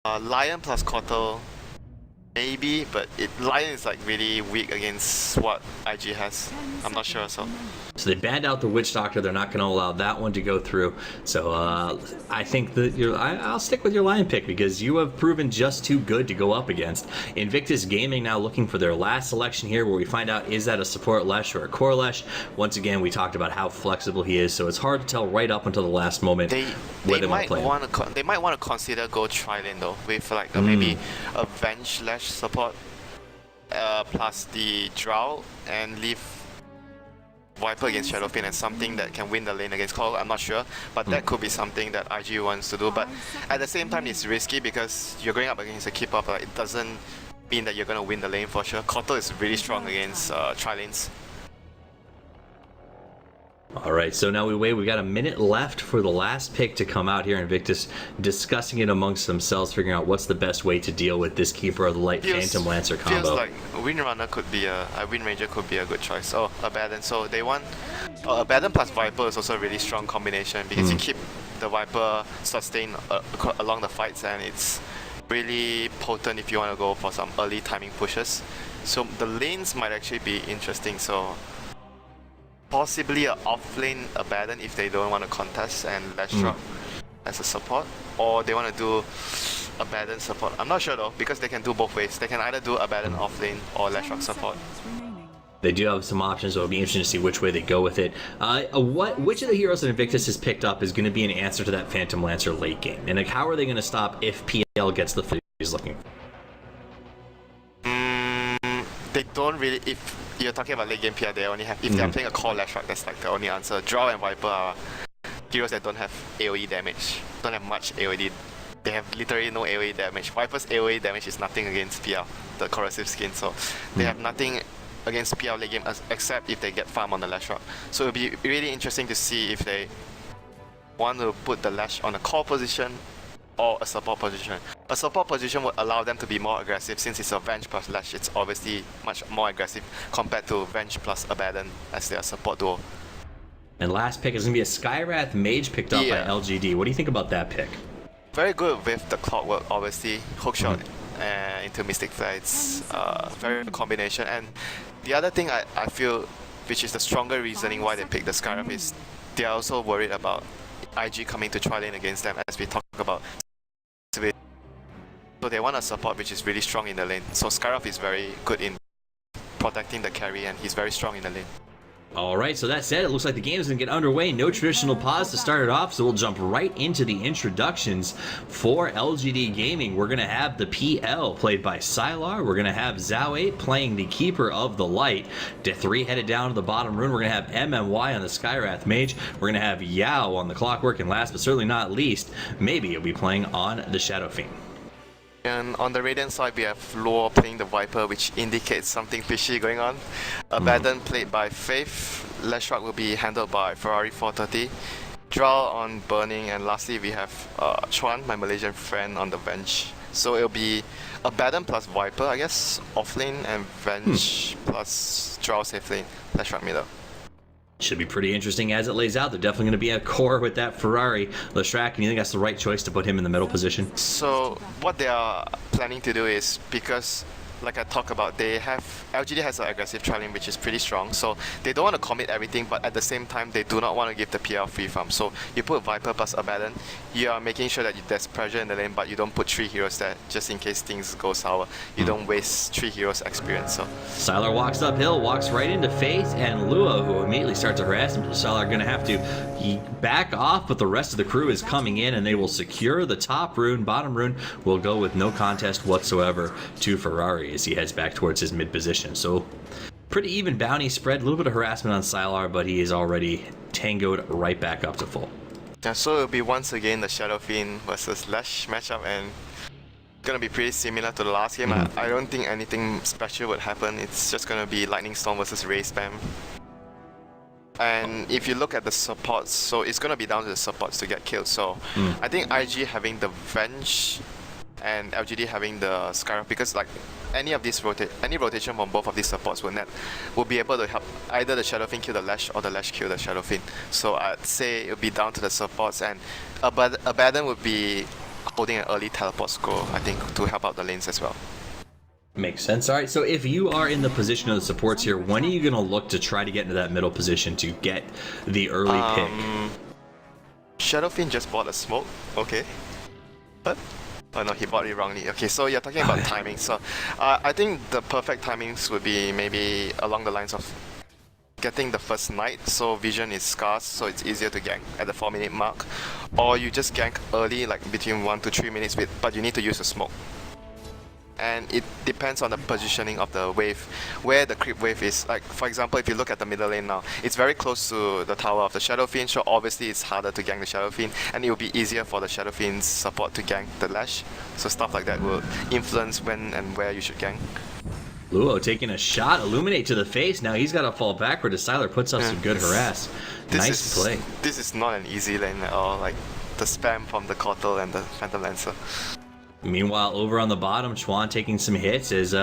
Lion plus Kotal, maybe, but Lion is like really weak against what IG has. I'm not sure, so. So they banned out the Witch Doctor. They're not going to allow that one to go through. So I think that I'll stick with your Lion pick because you have proven just too good to go up against. Invictus Gaming now looking for their last selection here, where we find out is that a support Lesh or a core Lesh. Once again, we talked about how flexible he is, so it's hard to tell right up until the last moment where they want to play him. They might want to consider go Trilane though, with like maybe a Venge Lesh support plus the Drow and leave Viper against Shadowfin and something that can win the lane against Call. I'm not sure, but that could be something that IG wants to do. But at the same time, it's risky because you're going up against a keep up. Like, it doesn't mean that you're going to win the lane for sure. Kotal is really strong against Tri-lanes. Alright, so now we wait. We've got a minute left for the last pick to come out here. Invictus discussing it amongst themselves, figuring out what's the best way to deal with this Keeper of the Light Phantom Lancer combo. Feels like Windrunner could be a Wind Ranger could be a good choice. Oh, Abaddon. So they want Abaddon plus Viper is also a really strong combination because you keep the Viper sustained along the fights, and it's really potent if you want to go for some early timing pushes. So the lanes might actually be interesting. So possibly an offlane Abaddon if they don't want to contest and Leshrock as a support, or they want to do Abaddon support. I'm not sure though, because they can do both ways. They can either do Abaddon offlane or Leshrock support. They do have some options, so it'll be interesting to see which way they go with it. Which of the heroes that Invictus has picked up is going to be an answer to that Phantom Lancer late game? And like, how are they going to stop if PL gets the fight he's looking for? They don't really, if you're talking about late game PR, they only have, if they're playing a core Leshrock, that's like the only answer. Drow and Viper are heroes that don't have AoE damage, don't have much AoE. They have literally no AoE damage. Viper's AoE damage is nothing against PL, the corrosive skin, so they have nothing against PL late game except if they get farm on the Leshrock. So it'll be really interesting to see if they want to put the Lash on a core position or a support position. A support position would allow them to be more aggressive. Since it's a Venge plus Lash, it's obviously much more aggressive compared to Venge plus Abaddon as their support duo. And last pick is going to be a Skywrath Mage picked up by LGD. What do you think about that pick? Very good with the clockwork, obviously. Hookshot into Mystic Flare, it's very good combination. And the other thing I feel, which is the stronger reasoning why they picked the Skywrath, is they are also worried about IG coming to Tri-lane against them, as we talk about. So they want a support which is really strong in the lane. So Skywrath is very good in protecting the carry, and he's very strong in the lane. Alright, so that said, it looks like the game is going to get underway. No traditional pause to start it off, so we'll jump right into the introductions for LGD Gaming. We're going to have the PL played by Sylar. We're going to have Zhao 8 playing the Keeper of the Light. D3 headed down to the bottom rune. We're going to have MMY on the Skywrath Mage. We're going to have Yao on the Clockwork, and last but certainly not least, maybe he'll be playing on the Shadow Fiend. And on the Radiant side, we have Luo playing the Viper, which indicates something fishy going on. Abaddon played by Faith. Leshrock will be handled by Ferrari 430. Drow on Burning, and lastly we have Chuan, my Malaysian friend, on the Venge. So it'll be Abaddon plus Viper, I guess, offlane, and Venge plus Drow safe lane, Leshrock middle. Should be pretty interesting as it lays out. They're definitely going to be a core with that Ferrari. Leshrac, and you think that's the right choice to put him in the middle position? So what they are planning to do is, because like I talked about, they have LGD has an aggressive tri-lane which is pretty strong, so they don't want to commit everything, but at the same time they do not want to give the PL free farm. So you put Viper plus Abaddon, you are making sure that there's pressure in the lane, but you don't put 3 heroes there just in case things go sour. You don't waste 3 heroes experience. So Sylar walks uphill, walks right into Faith and Lua, who immediately starts to harass him. Sylar going to have to back off, but the rest of the crew is coming in, and they will secure the top rune. Bottom rune will go with no contest whatsoever to Ferrari as he heads back towards his mid position. So pretty even bounty spread, a little bit of harassment on Sylar, but he is already tangoed right back up to full. Yeah, so it'll be once again the Shadow Fiend versus Lash matchup, and gonna be pretty similar to the last game. I don't think anything special would happen. It's just gonna be Lightning Storm versus Ray Spam. And if you look at the supports, so it's gonna be down to the supports to get killed. So I think IG having the Venge and LGD having the Skywrath, because like any of these rotation from both of these supports will be able to help either the Shadow Fiend kill the Lash or the Lash kill the Shadow Fiend. So I'd say it would be down to the supports, and Abaddon would be holding an early teleport scroll, I think, to help out the lanes as well. Makes sense. All right, so if you are in the position of the supports here, when are you going to look to try to get into that middle position to get the early pick? Shadowfiend just bought a smoke, okay. But, oh no, he bought it wrongly. Okay, so you're talking about timing. So I think the perfect timings would be maybe along the lines of getting the first knight, so vision is scarce, so it's easier to gank at the 4-minute mark. Or you just gank early, like between 1 to 3 minutes, but you need to use a smoke. And it depends on the positioning of the wave, where the creep wave is. Like, for example, if you look at the middle lane now, it's very close to the tower of the Shadowfiend, so obviously it's harder to gank the Shadowfiend, and it will be easier for the Shadowfiend's support to gank the Lash. So stuff like that will influence when and where you should gank. Luo taking a shot, Illuminate to the face. Now he's got to fall backward as Sylar puts up some good harass. Nice play. This is not an easy lane at all, like the spam from the Cortal and the Phantom Lancer. Meanwhile, over on the bottom, Chuan taking some hits as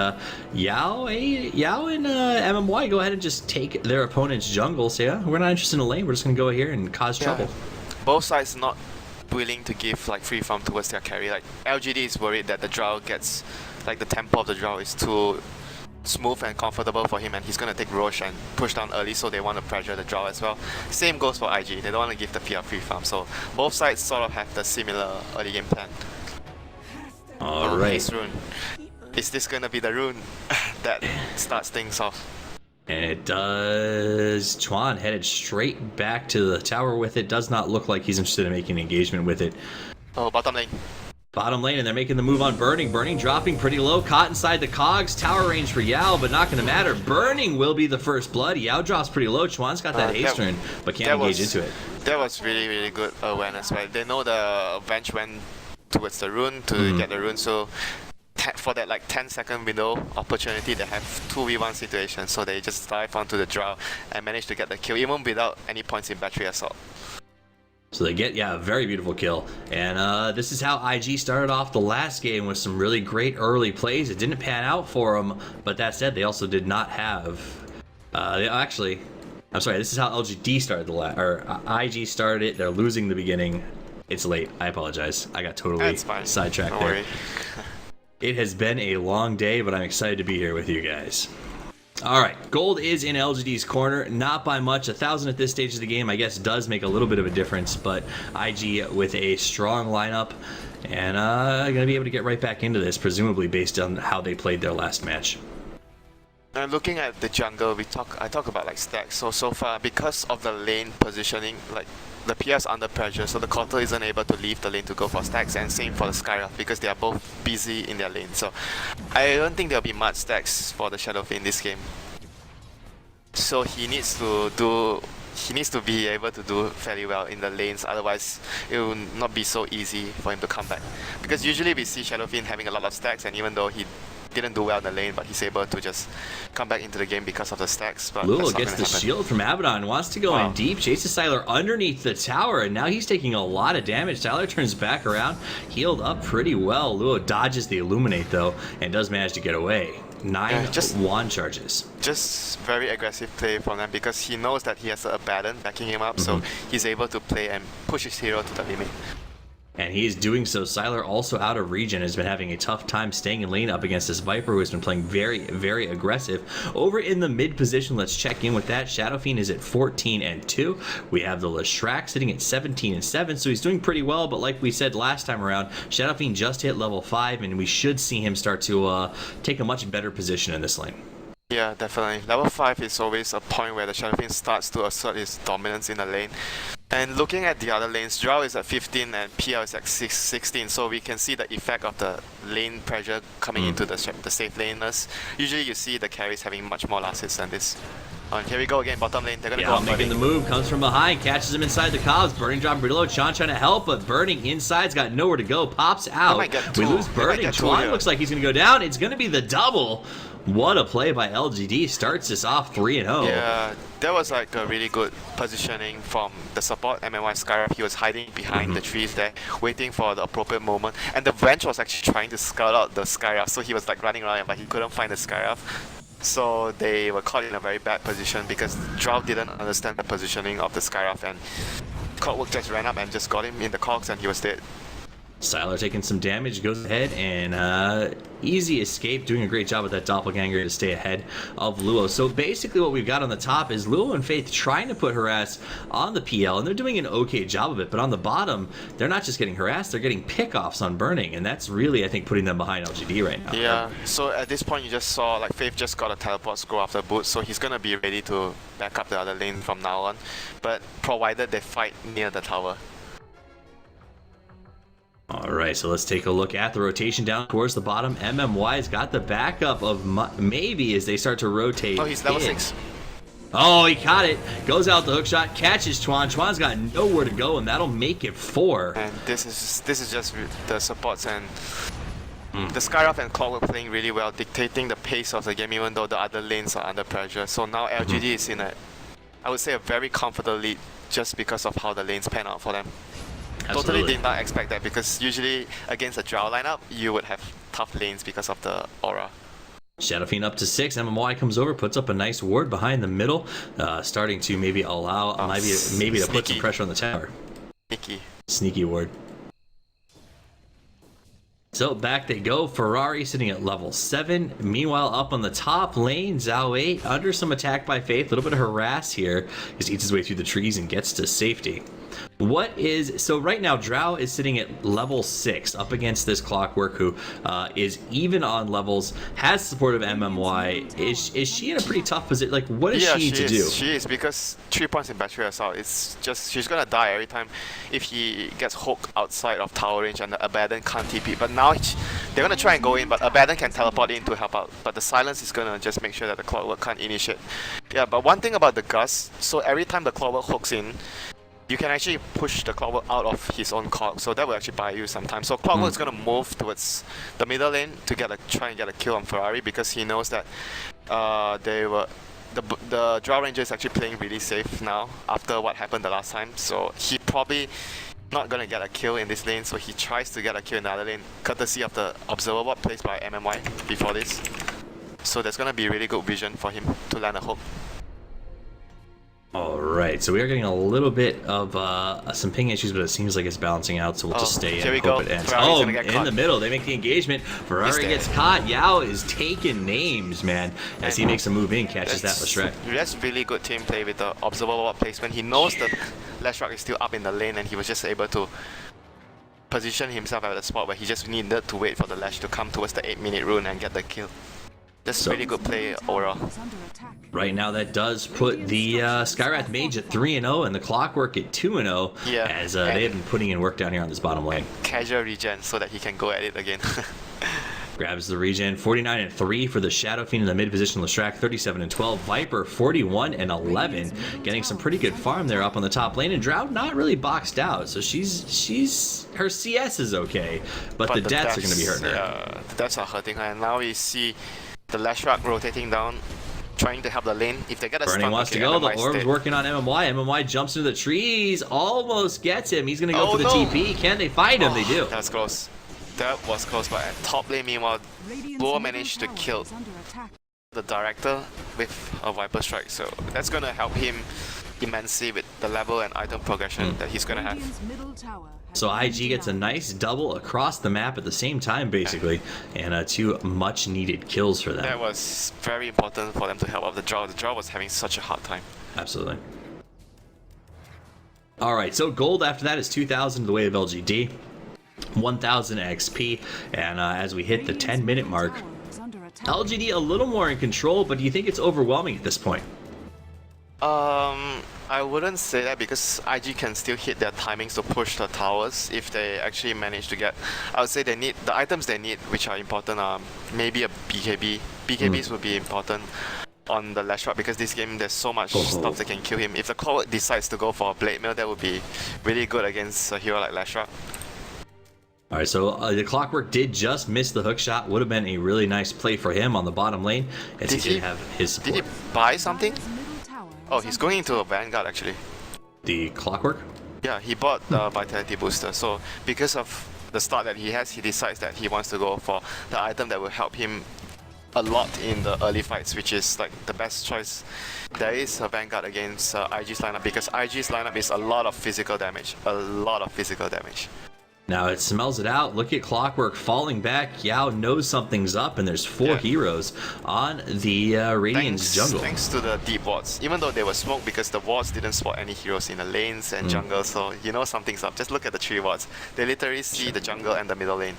Yao and MMY go ahead and just take their opponent's jungle. So yeah, we're not interested in the lane. We're just going to go here and cause trouble. Both sides not willing to give like free farm towards their carry. Like LGD is worried that the Drow gets, like the tempo of the Drow is too smooth and comfortable for him, and he's going to take Roche and push down early, so they want to pressure the Drow as well. Same goes for IG. They don't want to give the PR free farm. So both sides sort of have the similar early game plan. Alright. Rune. Is this gonna be the rune that starts things off? And it does. Chuan headed straight back to the tower with it. Does not look like he's interested in making engagement with it. Oh, bottom lane. Bottom lane, and they're making the move on Burning. Burning dropping pretty low, caught inside the cogs. Tower range for Yao, but not going to matter. Burning will be the first blood. Yao drops pretty low. Chuan's got that ace turn, but can't engage into it. That was really, really good awareness, right? They know the Venge went towards the rune to get the rune, so for that like 10-second window opportunity, they have 2v1 situation, so they just dive onto the Drow and manage to get the kill even without any points in battery assault. So they get, a very beautiful kill. And this is how IG started off the last game with some really great early plays. It didn't pan out for them, but that said, they also did not have... actually, I'm sorry, this is how LGD started IG started it. They're losing the beginning. It's late. I apologize. I got totally sidetracked there. It has been a long day, but I'm excited to be here with you guys. All right, gold is in LGD's corner, not by much. 1,000 at this stage of the game, I guess, does make a little bit of a difference, but IG with a strong lineup and going to be able to get right back into this, presumably based on how they played their last match. Looking at the jungle, I talk about like stacks. So far, because of the lane positioning, like the PR's under pressure, so the Cortal isn't able to leave the lane to go for stacks, and same for the Skyraf because they are both busy in their lane. So I don't think there'll be much stacks for the Shadowfiend in this game. So he needs to be able to do fairly well in the lanes, otherwise it will not be so easy for him to come back. Because usually we see Shadowfiend having a lot of stacks, and even though he didn't do well in the lane, but he's able to just come back into the game because of the stacks. But Lul gets the shield from Abaddon, wants to go in deep, chases Sylar underneath the tower, and now he's taking a lot of damage. Sylar turns back around, healed up pretty well. Luo dodges the Illuminate though, and does manage to get away. 9 wand charges. Just very aggressive play from them because he knows that he has a Abaddon backing him up, so he's able to play and push his hero to the limit. And he is doing so. Sylar, also out of region, has been having a tough time staying in lane up against this Viper, who has been playing very, very aggressive. Over in the mid position, let's check in with that. Shadowfiend is at 14-2. We have the Leshrac sitting at 17-7, so he's doing pretty well. But like we said last time around, Shadowfiend just hit level 5, and we should see him start to take a much better position in this lane. Yeah, definitely. Level 5 is always a point where the Shadowfiend starts to assert his dominance in the lane. And looking at the other lanes, Drow is at 15 and PL is at 16, so we can see the effect of the lane pressure coming into the safe laners. Usually you see the carries having much more last hits than this. And here we go again, bottom lane, they're gonna go making the move, comes from behind, catches him inside the cogs, Burning drop below, Chuan trying to help, but Burning inside's got nowhere to go, pops out. We lose Burning, Chuan looks like he's gonna go down, it's gonna be the double. What a play by LGD, starts this off 3-0. Yeah, that was like a really good positioning from the support, MMY Skyraf. He was hiding behind the trees there, waiting for the appropriate moment. And the Venge was actually trying to scout out the Skyraf, so he was like running around, but he couldn't find the Skyraf. So they were caught in a very bad position because Drow didn't understand the positioning of the Skyraf, and Clockwork just ran up and just got him in the cogs and he was dead. Sylar taking some damage, goes ahead and easy escape, doing a great job with that doppelganger to stay ahead of Luo. So basically what we've got on the top is Luo and Faith trying to put harass on the PL, and they're doing an okay job of it, but on the bottom, they're not just getting harassed, they're getting pickoffs on burning, and that's really, I think, putting them behind LGD right now. Yeah, so at this point you just saw like Faith just got a teleport scroll after boot, so he's gonna be ready to back up the other lane from now on, but provided they fight near the tower. Alright, so let's take a look at the rotation down towards the bottom. MMY's got the backup of maybe as they start to rotate. Oh, he's level 6. Oh, he caught it. Goes out the hook shot, catches Chuan. Chuan's got nowhere to go, and that'll make it 4. And this is just the supports and the Skyrock and Clockwork playing really well, dictating the pace of the game even though the other lanes are under pressure. So now LGD is in I would say a very comfortable lead just because of how the lanes pan out for them. Absolutely. Totally did not expect that because usually against a Drow lineup, you would have tough lanes because of the aura. Shadow Fiend up to 6. MMY comes over, puts up a nice ward behind the middle, starting to maybe allow maybe to put some pressure on the tower. Sneaky ward. So back they go. Ferrari sitting at level 7. Meanwhile, up on the top lane, Zhao 8 under some attack by Faith. A little bit of harass here. Just eats his way through the trees and gets to safety. So right now Drow is sitting at level 6 up against this Clockwork who is even on levels, has support of MMY. Is she in a pretty tough position? Like, what does she need to do? She is, because 3 points in battery assault. It's just she's gonna die every time if he gets hooked outside of tower range and the Abaddon can't TP. But now they're gonna try and go in, but Abaddon can teleport in to help out. But the silence is gonna just make sure that the Clockwork can't initiate. Yeah, but one thing about the Gust, so every time the Clockwork hooks in, you can actually push the Clockwork out of his own cog, so that will actually buy you some time. So Clockwork is going to move towards the middle lane to try and get a kill on Ferrari because he knows that the Drow Ranger is actually playing really safe now after what happened the last time. So he probably not going to get a kill in this lane, so he tries to get a kill in the other lane, courtesy of the Observer Ward placed by MMY before this. So there's going to be really good vision for him to land a hook. Alright, so we are getting a little bit of some ping issues, but it seems like it's balancing out, so we'll just stay and hope it ends. Ferrari's in the middle, they make the engagement. Ferrari gets caught. Yao is taking names, man, as he makes a move in, catches that Leshrac. That's really good team play with the Observer Ward placement. He knows that Leshrac is still up in the lane and he was just able to position himself at the spot where he just needed to wait for the Lash to come towards the 8-minute rune and get the kill. That's really good play overall. Right now, that does put the Skywrath Mage at 3-0 and the Clockwork at 2-0. Yeah, as they have been putting in work down here on this bottom lane. Casual regen so that he can go at it again. Grabs the regen. 49-3 for the Shadow Fiend in the mid position. Leshrac 37-12. Viper 41-11, getting some pretty good farm there up on the top lane. And Drow not really boxed out, so she's her CS is okay, but the deaths are going to be hurting her. Yeah, the deaths are hurting her, and now we see the Leshrac rotating down, trying to help the lane. If they get a Burning stun, wants to go. The orb's working on MMY. MMY jumps into the trees, almost gets him. He's going to go for the TP. Can they find him? They do. That's close. That was close, but at top lane, meanwhile, Luo managed to kill the Director with a Viper Strike. So that's going to help him immensely with the level and item progression that he's going to have. So IG gets a nice double across the map at the same time, basically, and 2 much-needed kills for them. That was very important for them to help out the Drow. The Drow was having such a hard time. Absolutely. Alright, so gold after that is 2,000 the way of LGD, 1,000 XP, and as we hit the 10-minute mark, LGD a little more in control, but do you think it's overwhelming at this point? I wouldn't say that because IG can still hit their timings to push the towers if they actually manage to get. I would say they need the items they need, which are important, are maybe a BKB. BKBs would be important on the Leshrac because this game there's so much stuff that can kill him. If the Clockwork decides to go for a Blade Mail, that would be really good against a hero like Leshrac. Alright, so the Clockwork did just miss the hook shot. Would have been a really nice play for him on the bottom lane as he did have his support. Did he buy something? Oh, he's going into a Vanguard actually. The Clockwork? Yeah, he bought the Vitality Booster. So because of the start that he has, he decides that he wants to go for the item that will help him a lot in the early fights, which is like the best choice. There is a Vanguard against IG's lineup because IG's lineup is a lot of physical damage. A lot of physical damage. Now it smells it out. Look at Clockwork falling back. Yao knows something's up, and there's 4 heroes on the Radiant's jungle. Thanks to the deep wards. Even though they were smoked because the wards didn't spot any heroes in the lanes and jungle, so you know something's up. Just look at the 3 wards. They literally see the jungle and the middle lane.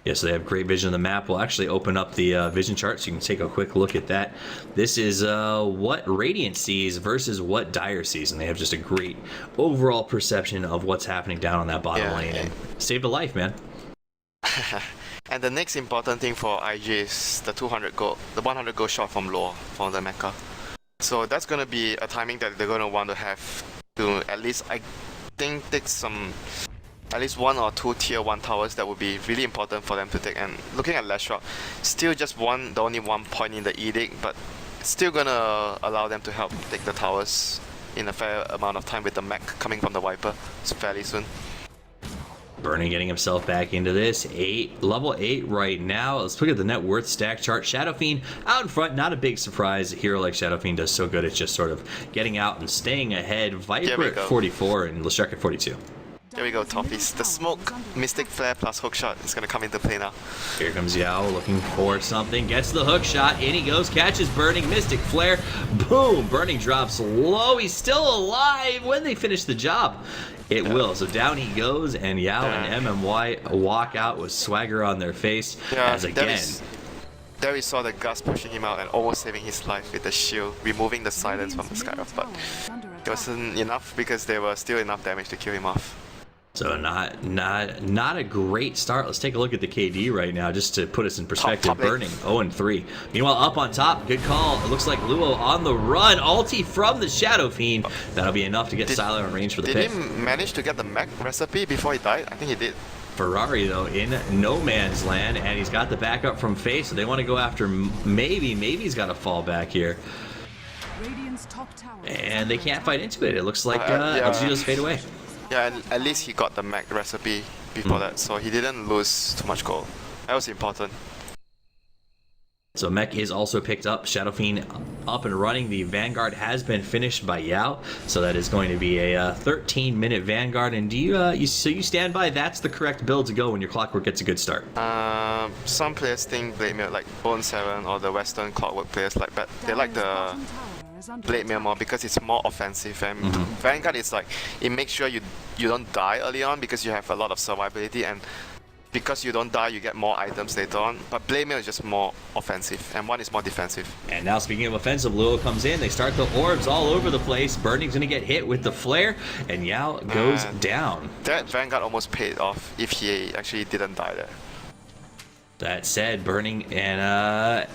Yeah, so they have great vision of the map. We'll actually open up the vision chart so you can take a quick look at that. This is what Radiant sees versus what Dire sees, and they have just a great overall perception of what's happening down on that bottom lane. And saved a life, man. And the next important thing for IG is the 200 gold, the 100 gold shot from Lore, from the mecha. So that's going to be a timing that they're going to want to have to at least, I think, take some... at least 1 or 2 tier 1 towers that would be really important for them to take. And looking at Lashrock, still just the only 1 point in the edict, but it's still gonna allow them to help take the towers in a fair amount of time with the mech coming from the Viper fairly soon. Burning getting himself back into this. Level 8 right now. Let's look at the net worth stack chart. Shadow Fiend out in front. Not a big surprise. A hero like Shadow Fiend does so good. It's just sort of getting out and staying ahead. Viper at 44 and Leshek at 42. There we go, Toffees. The smoke, Mystic Flare plus hookshot is going to come into play now. Here comes Yao looking for something. Gets the hookshot. In he goes. Catches Burning. Mystic Flare. Boom. Burning drops low. He's still alive when they finish the job. It will. So down he goes, and Yao and MMY walk out with swagger on their face. As again... There we saw the Gus pushing him out and almost saving his life with the shield, removing the silence from the Skyrock, but it wasn't enough because there was still enough damage to kill him off. So not a great start. Let's take a look at the KD right now, just to put us in perspective. Burning 0-3. Meanwhile, up on top, good call. It looks like Luo on the run. Ulti from the Shadow Fiend. That'll be enough to get Silo in range for the pick. Did he manage to get the mech recipe before he died? I think he did. Ferrari though in no man's land, and he's got the backup from Faye, so they want to go after maybe he's got to fall back here. And they can't fight into it. It looks like LGD just fade away. Yeah, and at least he got the mech recipe before that, so he didn't lose too much gold. That was important. So mech is also picked up. Shadow Fiend up and running. The Vanguard has been finished by Yao, so that is going to be a 13-minute Vanguard. And do you stand by that's the correct build to go when your Clockwork gets a good start? Some players think Blade Mail, like Bone 7 or the Western Clockwork players, they like the Blade Mail more because it's more offensive. And Vanguard is like, it makes sure you don't die early on because you have a lot of survivability, and because you don't die, you get more items later on. But Blade Mail is just more offensive, and one is more defensive. And now, speaking of offensive, Luo comes in. They start the orbs all over the place. Burning's going to get hit with the flare, and Yao goes down. That Vanguard almost paid off if he actually didn't die there. That said, Burning and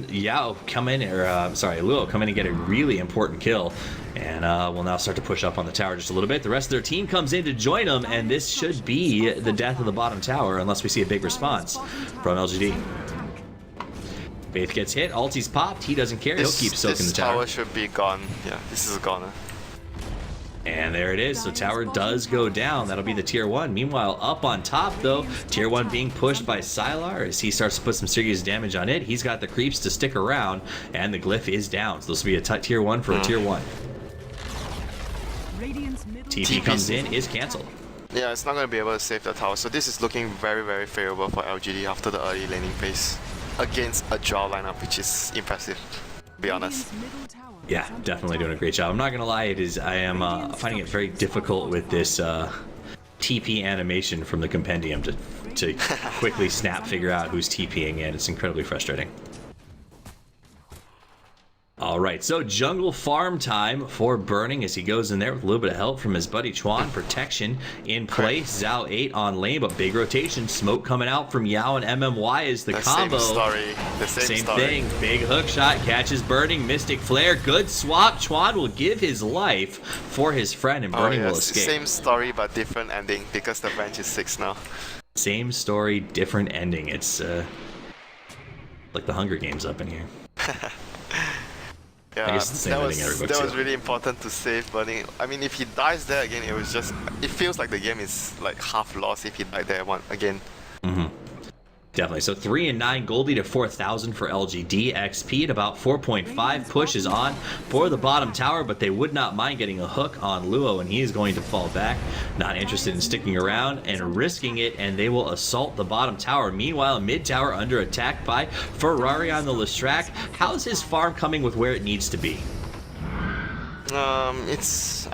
Yao come in, Luo come in and get a really important kill. And we'll now start to push up on the tower just a little bit. The rest of their team comes in to join them, and this should be the death of the bottom tower unless we see a big response from LGD. Faith gets hit, ulti's popped, he doesn't care, he'll keep soaking the tower. This tower should be gone. Yeah, this is gone. And there it is, so tower does go down. That'll be the tier 1. Meanwhile, up on top though, tier 1 being pushed by Sylar as he starts to put some serious damage on it. He's got the creeps to stick around, and the glyph is down. So this will be a tier 1 for a tier 1. TP comes in, is cancelled. Yeah, it's not going to be able to save the tower. So this is looking very, very favorable for LGD after the early laning phase against a draw lineup, which is impressive, to be honest. Yeah, definitely doing a great job. I'm not gonna lie, I am finding it very difficult with this TP animation from the compendium to quickly figure out who's TPing in. It's incredibly frustrating. Alright, so jungle farm time for Burning as he goes in there with a little bit of help from his buddy Chuan. Protection in place. Zhao 8 on lane, but big rotation. Smoke coming out from Yao and MMY is the combo. The same story. Thing. Big hook shot, catches Burning. Mystic Flare, good swap. Chuan will give his life for his friend, and Burning will escape. Same story, but different ending because the bench is 6 now. Same story, different ending. It's like the Hunger Games up in here. Yeah, that was really important to save Burning. I mean, if he dies there again, it feels like the game is like half lost if he died there again. Definitely. So 3 and 9 gold lead at 4,000 for LGD. XP at about 4.5 pushes on for the bottom tower, but they would not mind getting a hook on Luo, and he is going to fall back. Not interested in sticking around and risking it, and they will assault the bottom tower. Meanwhile, mid tower under attack by Ferrari on the Lestrak. How's his farm coming with where it needs to be? I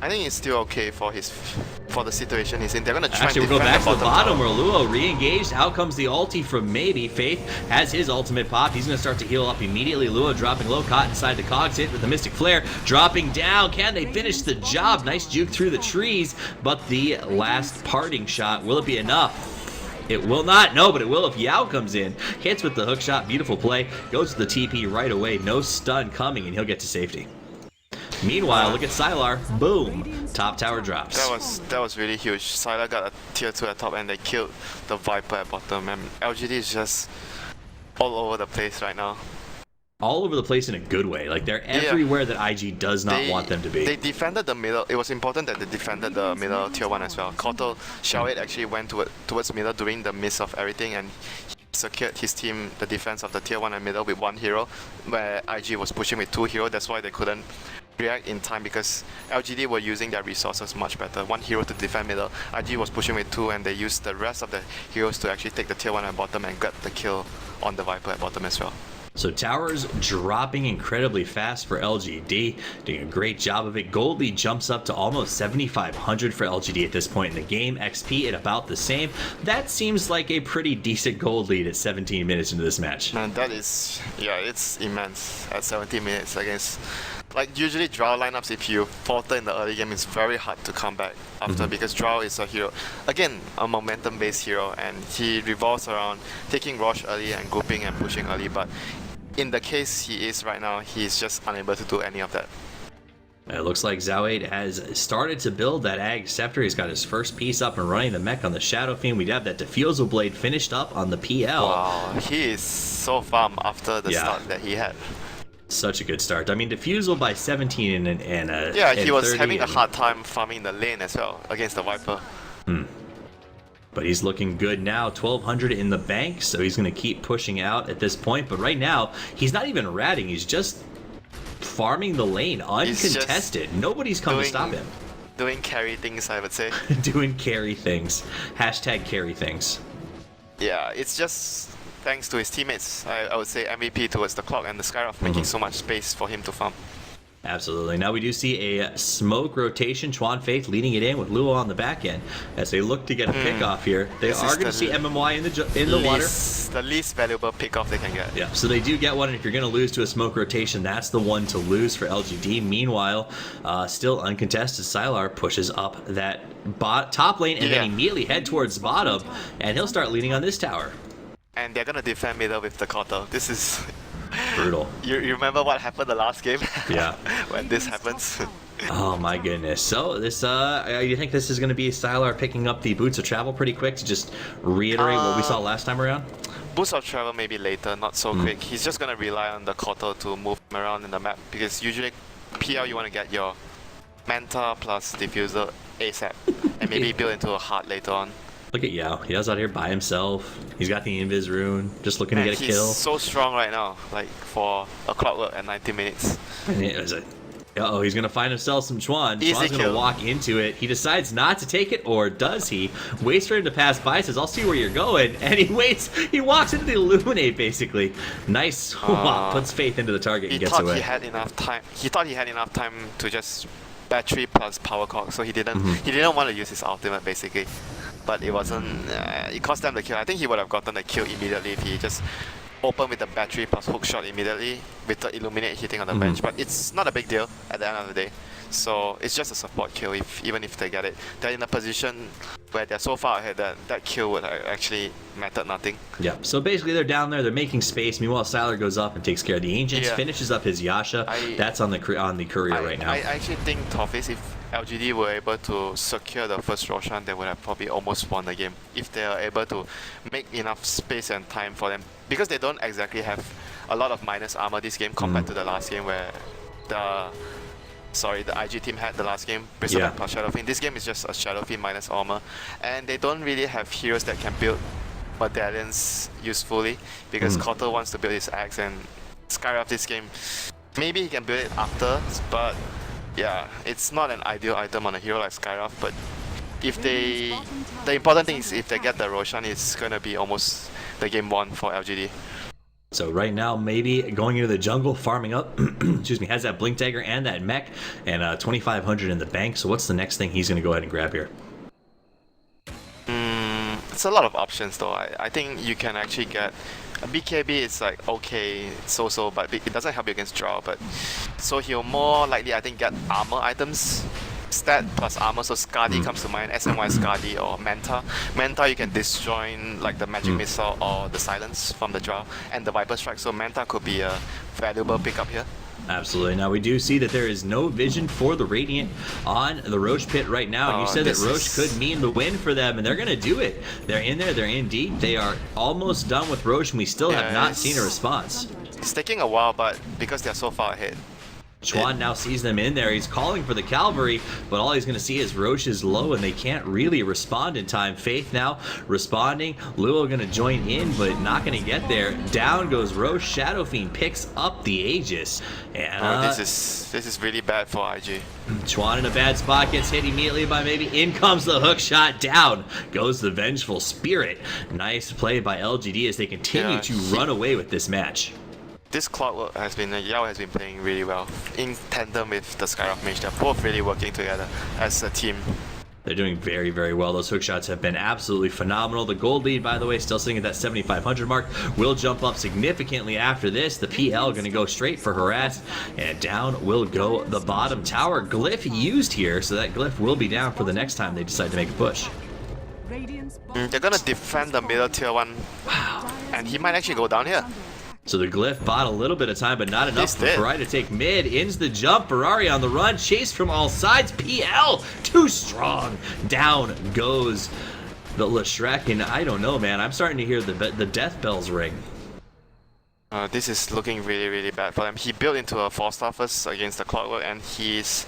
think it's still okay for the situation he's in. They're gonna try. Actually, we'll go back to the bottom where Luo re-engaged. Out comes the ulti from Maybe. Faith has his ultimate pop. He's gonna start to heal up immediately. Luo dropping low, caught inside the cogs, hit with the Mystic Flare, dropping down. Can they finish the job? Nice juke through the trees, but the last parting shot, will it be enough? It will not. No, but it will if Yao comes in. Hits with the hook shot. Beautiful play. Goes to the TP right away. No stun coming, and he'll get to safety. Meanwhile, look at Sylar. Boom. Top tower drops. That was really huge. Sylar got a tier 2 at top and they killed the Viper at bottom. And LGD is just all over the place right now. All over the place in a good way. Like, they're everywhere that IG does not want them to be. They defended the middle. It was important that they defended the middle tier 1 as well. Kotal Xiao8 actually went towards middle during the miss of everything, and he secured his team the defense of the tier 1 and middle with 1 hero, where IG was pushing with 2 heroes. That's why they couldn't react in time, because LGD were using their resources much better. 1 hero to defend middle, IG was pushing with 2, and they used the rest of the heroes to actually take the tier 1 at bottom and get the kill on the Viper at bottom as well. So towers dropping incredibly fast for LGD, doing a great job of it. Gold lead jumps up to almost 7,500 for LGD at this point in the game. XP at about the same. That seems like a pretty decent gold lead at 17 minutes into this match. Man, that is, it's immense at 17 minutes against. Like, usually Drow lineups, if you falter in the early game, it's very hard to come back after, because Drow is a hero, again, a momentum based hero, and he revolves around taking Rosh early and grouping and pushing early, but in the case he is right now, he's just unable to do any of that. It looks like Xiao8 has started to build that Ag Scepter. He's got his first piece up and running, the mech on the Shadow Fiend. We have that Diffusal Blade finished up on the PL. Wow, he is so farm after the start that he had. Such a good start. I mean, Diffusal by 17 and he was 30 having a hard time farming the lane as well against the Viper. But he's looking good now. 1,200 in the bank, so he's going to keep pushing out at this point. But right now, he's not even ratting. He's just farming the lane uncontested. Nobody's come to stop him. Doing carry things, I would say. Doing carry things. Hashtag carry things. Yeah, it's just thanks to his teammates. I would say MVP towards the clock and the Skyrock making so much space for him to farm. Absolutely. Now we do see a smoke rotation. Chuan Faith leading it in with Luo on the back end as they look to get a pick off here. They are going to see MMY in the water. The least valuable pick off they can get. Yeah, so they do get one, and if you're going to lose to a smoke rotation, that's the one to lose for LGD. Meanwhile, still uncontested, Sylar pushes up that top lane and then immediately head towards bottom, and he'll start leading on this tower. And they're going to defend middle with the Kotal. This is brutal. You remember what happened the last game? Yeah. When this happens. Oh my goodness. So this, you think this is going to be Sylar picking up the Boots of Travel pretty quick to just reiterate what we saw last time around? Boots of Travel maybe later, not so quick. He's just going to rely on the Kotal to move him around in the map, because usually PL you want to get your Manta plus Diffuser ASAP and maybe build into a heart later on. Look at Yao. Yao's out here by himself. He's got the Invis rune, just looking to get a kill. He's so strong right now, like for a clockwork at 90 minutes. And it was uh-oh, he's going to find himself some Chuan. Easy Chuan's going to walk into it. He decides not to take it, or does he? Waits for him to pass by, says, I'll see where you're going. And he waits. He walks into the Illuminate, basically. Nice swap. Puts Faith into the target and gets away. He thought he had enough time to just battery plus power cog, so he didn't want to use his ultimate, basically. But it wasn't, it cost them the kill. I think he would have gotten the kill immediately if he just opened with the battery plus hook shot immediately with the Illuminate hitting on the bench. But it's not a big deal at the end of the day. So it's just a support kill, even if they get it. They're in a position where they're so far ahead that that kill would actually matter nothing. Yeah, so basically they're down there, they're making space. Meanwhile, Sylar goes up and takes care of the Ancients, finishes up his Yasha. That's on the courier right now. I actually think, Toffees, if LGD were able to secure the first Roshan, they would have probably almost won the game. If they are able to make enough space and time for them. Because they don't exactly have a lot of minus armor this game compared to the last game where the IG team had the last game, Bristle plus Shadow Fiend. This game is just a Shadow Fiend minus armor, and they don't really have heroes that can build medallions usefully because Kotter wants to build his axe, and Skyraft this game, maybe he can build it after, but yeah, it's not an ideal item on a hero like Skyraft. But if the important thing is if they get the Roshan, it's gonna be almost the game won for LGD. So right now, maybe going into the jungle, farming up, excuse me, has that Blink Dagger and that mech, and 2,500 in the bank. So what's the next thing he's going to go ahead and grab here? It's a lot of options though. I think you can actually get a BKB. Is like okay, so, but it doesn't help you against draw. But so he'll more likely, I think, get armor items. Stat plus armor, so Skadi comes to mind, SNY Skadi or Manta. Manta you can disjoin like the Magic Missile or the Silence from the draw, and the Viper Strike, so Manta could be a valuable pickup here. Absolutely. Now we do see that there is no vision for the Radiant on the Roche pit right now, and you said that Roche could mean the win for them, and they're going to do it. They're in there, they're in deep, they are almost done with Roche, and we still have not seen a response. It's taking a while, but because they're so far ahead. Chuan now sees them in there. He's calling for the cavalry, but all he's going to see is Roche is low, and they can't really respond in time. Faith now responding. Luo going to join in, but not going to get there. Down goes Roche. Shadow Fiend picks up the Aegis. And this is really bad for IG. Chuan in a bad spot, gets hit immediately by maybe. In comes the hook shot. Down goes the Vengeful Spirit. Nice play by LGD as they continue to run away with this match. This Clockwork has been, Yao has been playing really well in tandem with the Skyraft Mage. They're both really working together as a team. They're doing very, very well. Those hook shots have been absolutely phenomenal. The gold lead, by the way, still sitting at that 7,500 mark, will jump up significantly after this. The PL going to go straight for Harass, and down will go the bottom tower. Glyph used here, so that Glyph will be down for the next time they decide to make a push. They're going to defend the middle tier 1, and he might actually go down here. So the Glyph bought a little bit of time, but not enough for Ferrari to take mid. Ends the jump. Ferrari on the run. Chased from all sides. PL too strong. Down goes the Leshrek, and I don't know, man. I'm starting to hear the death bells ring. This is looking really, really bad for them. He built into a 4-star first against the Clockwork, and he's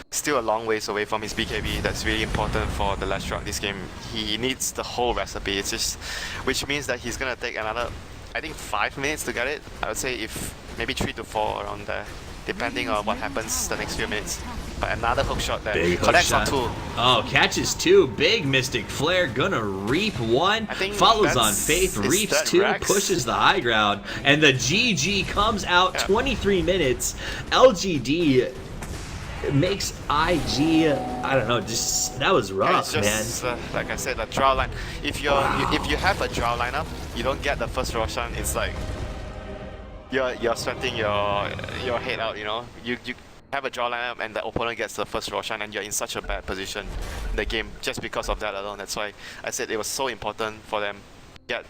still a long ways away from his BKB. That's really important for the Leshrek this game. He needs the whole recipe. It's just, which means that he's gonna take another, I think, 5 minutes to get it. I would say if maybe 3 to 4 around there, depending on what happens the next few minutes. But another hook shot there. Big hook shot. On 2. Oh, catches 2. Big Mystic Flare. Gonna reap 1. Follows on Faith. Reaps 2. Rex? Pushes the high ground. And the GG comes out. 23 minutes. LGD makes IG, I don't know, just that was rough, just, man. Like I said, the draw line. If you have a draw lineup, you don't get the first Roshan. It's like you're sweating your head out. You know, you have a draw lineup and the opponent gets the first Roshan, and you're in such a bad position in the game just because of that alone. That's why I said it was so important for them to get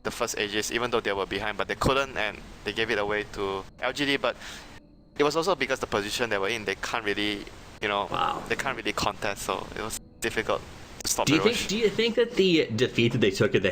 the first Aegis, even though they were behind, but they couldn't, and they gave it away to LGD. But it was also because the position they were in, they can't really, they can't really contest, so it was difficult to stop the rush. Do you think that the defeat that they took at the